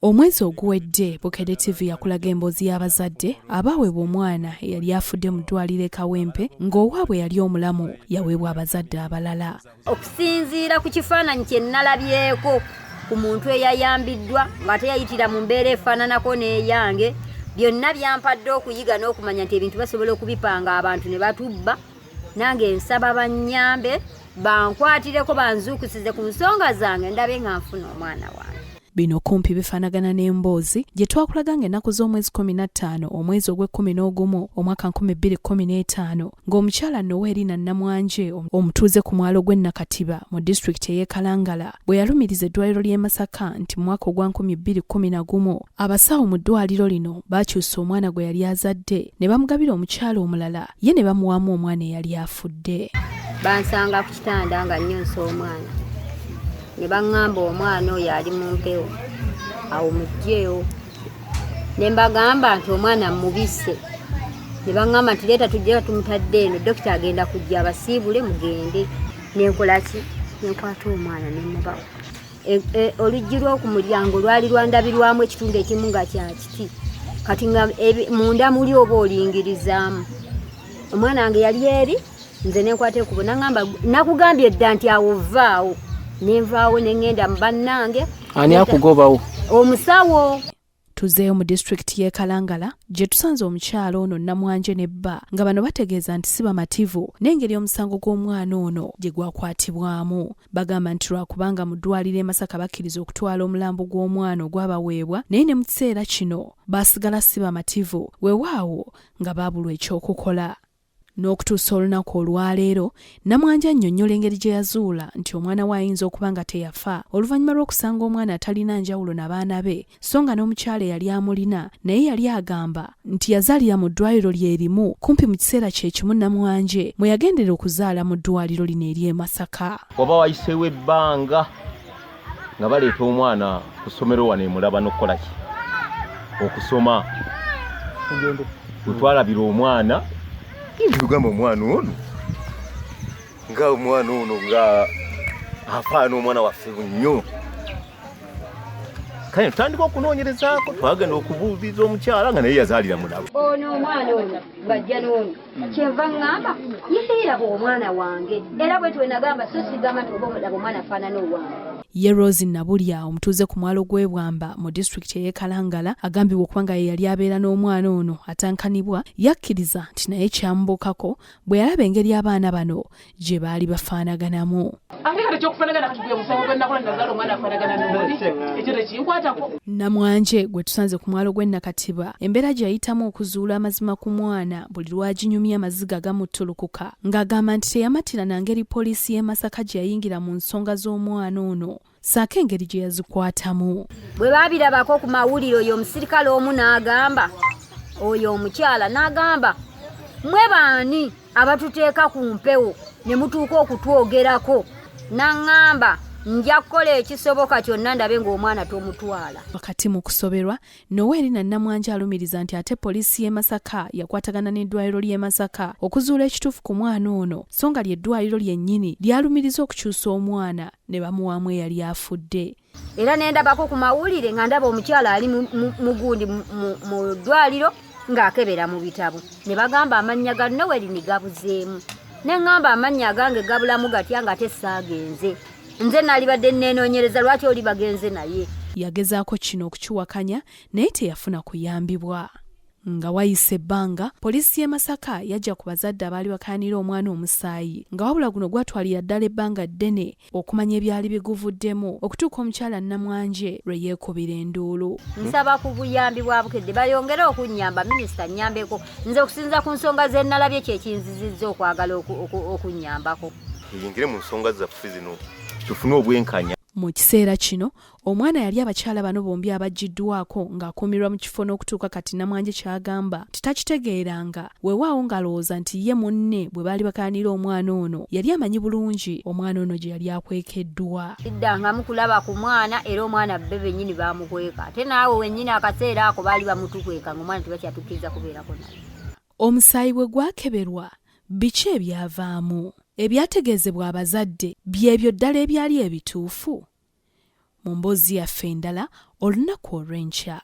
Omwezi oguwedde Bukedde TV yakulaga emboozi y'abazadde abaweebwa omwana eyali afudde mu ddwaliro e Kawempe ng'owaabwe yali omulamu yaweebwa abazadde abalala. Okusinziira ku kifaananyi kye nalabyeko ku muntu eyayambiddwa ng'ate yayitira mu mbeera efaananako n'eyange, byonna byampadde okuyiga n'okumanya nti ebintu basobola okubipanga abantu ne batubba. Nange nsaba bannyambe bankwaatireko banzuukusize ku nsonga zange ndabe nga nfuna omwana wange. Bino kumpi bifaanagana n'emboozi gye twakulaga ng'ennaku z'omwezi 15 omwezi ogw'e11 omwaka 2015 ng'omukyala Noweerina Namwanje omutuuze ku mwalo gw'e Nakatiba mu disitulikiti ey'e Kalangala bwe yalumiriza eddwaliro ly'e Masaka nti mu mwaka ogwa 2011 abasawo mu ddwaliro lino baakyusa omwana gwe yali azadde ne bamugabira omukyala omulala ye ne bamuwaamu omwana eyali afudde. Bansanga ku kitanda nga nnyonsa omwana. Ne baŋŋamba omwana oyo ali mu mpewo awo mugjeewo. Ne mbagamba nti omwana mubisse. Ne baŋŋamba nti leeta tujja tumutadde eno, dokita agenda kujja abasiibule mugende. Ne nkola ki? Ne nkwata omwana ne mubawo. Oluggi lw'oku mulyango lwali lwandabirwamu ekitundu ekimu nga kya kiti. Kati nga munda muli oba olingirizaamu. Omwana wange yali eri, nze ne nkwata ekubo n'aŋŋamba nakugambye dda nti awo vaawo. Nenvaawo nengenda mu bannange. Ani akugobawo? Omusawo. Tuzeeyo mu disitulikiti y'e Kalangala gye tusanze omukyala ono Namwanje ne bba nga bano bategeeza nti ssibamativu n'engeri omusango gw'omwana ono gye gwakwatibwamu. Bagamba nti lwakubanga mu ddwaliro e Masaka bakkiriza okutwala omulambo gw'omwana ogwabaweebwa naye ne mu kiseera kino baasigala ssibamativu weewaawo nga baabulwa ekyokukola. N'okutuusa olunaku olwaleero Namwanje annyonnyola engeri gye yazuula nti omwana we ayinza okuba nga teyafa oluvannyuma lw'okusanga omwana atalina njawulo n'abaana be so nga n'omukyala eyali amulina naye yali agamba nti yazaalira mu ddwaliro lye erimu kumpi mu kiseera kye kimu Namwanje mwe yagendera okuzaala mu ddwaliro lino ery'e Masaka. Oba wayiseewo ebbanga nga baleeta omwana ku ssomero wano emulaba n'okukola ki? Okusoma. Wetwalabira omwana tugamba omwana ono nga afaana omwana waffe nnyo. Kale tutandika okunoonyerezaako twagenda okubuuliza omukyala nga naye yazaalira mulabo. Ono omwana ono bajja n'ono kyenva ŋŋamba yeeraba omwana wange era bwe twenagamba so sigamba nti oba olaba omwana afaanana owange. Ye Rose Nabulya omutuuze ku mwalo gw'e Bwamba mu disitulikiti ey'e Kalangala agambibwa okubanga ye yali abeera n'omwana ono atankanibwa yakkiriza nti naye kyamubukako bwe yalaba engeri abaana bano gye baali bafaanaganamu. Namwanje gwe tusanze ku mwalo gw'e Nakatiba embeera gye yayitamu okuzuula amazima ku mwana buli lwaginyumya amaziga gamuttulukuka ng'agamba nti teyamatira na ngeri poliisi y'e Masaka gye yayingira mu nsonga z'omwana ono saako engeri gye yazikwatamu. Bwe baabirabako ku mawulire oyo omusirikale omu n'agamba oyo omukyala n'agamba mmwe baani abatuteeka ku mpewo ne mutuuka okutwogerako? N'aŋŋamba nja kukola ekisoboka kyonna ndabe ng'omwana tomutwala. Wakati mu kusoberwa Noweerina Namwanje alumiriza nti ate poliisi y'e Masaka yakwatagana n'eddwaliro ly'e Masaka okuzuula ekituufu ku mwana ono so nga ly'eddwaliro lyennyini lyalumiriza okukyusa omwana ne bamuwaamu eyali afudde. Era n'endabako ku mawulire nga ndaba omukyala ali mugundi mu ddwaliro ng'akebera mu bitabo ne bagamba amannya ga Noweerina gabuzeemu. Ne ŋŋamba amannya agange gabulamu gatya nga tessaagenze. Nze nalibadde nneenoonyereza lwaki oli bagenze naye. Yagezaako kino okukiwakanya naye teyafuna kuyambibwa. Nga wayise ebbanga poliisi y'e Masaka yajja ku bazadde abaali bakayanira omwana omusaayi nga wabula guno gwatwalira ddala ebbanga ddene okumanya ebyali biguvuddemu okutuuka omukyala Namwanje lwe yeekubira enduulu. Nsaba ku buyambi bwa Bukedde bayongere okunnyamba minisita nnyambeko nze okusinza ku nsonga ze nalabye kyekinzizizza okwagala okunnyambako. Tuyingire mu nsonga zaffe zino tufune obwenkanya. Mu kiseera kino omwana yali abakyala bano bombi abaggiddwako ng'akuumirwa mu kifo n'okutuuka kati Namwanje kyagamba titakitegeeranga weewaawo ng'alowooza nti ye munne bwe baali bakayanira omwana ono yali amanyi bulungi omwana ono gye yali akwekeddwa. Iddangamu kulaba ku mwana era omwana bbe bennyini baamukweka ate naawe wennyini akaseera ako baali bamutukweka ng'omwana tebakyatukkiriza kubeerako naye. Omusaayi bwe gwakeberwa biki ebyavaamu? Ebyategeezebwa abazadde byebyo ddala ebyali ebituufu? mu mboozi yaffe endala olunaku olw'enkya.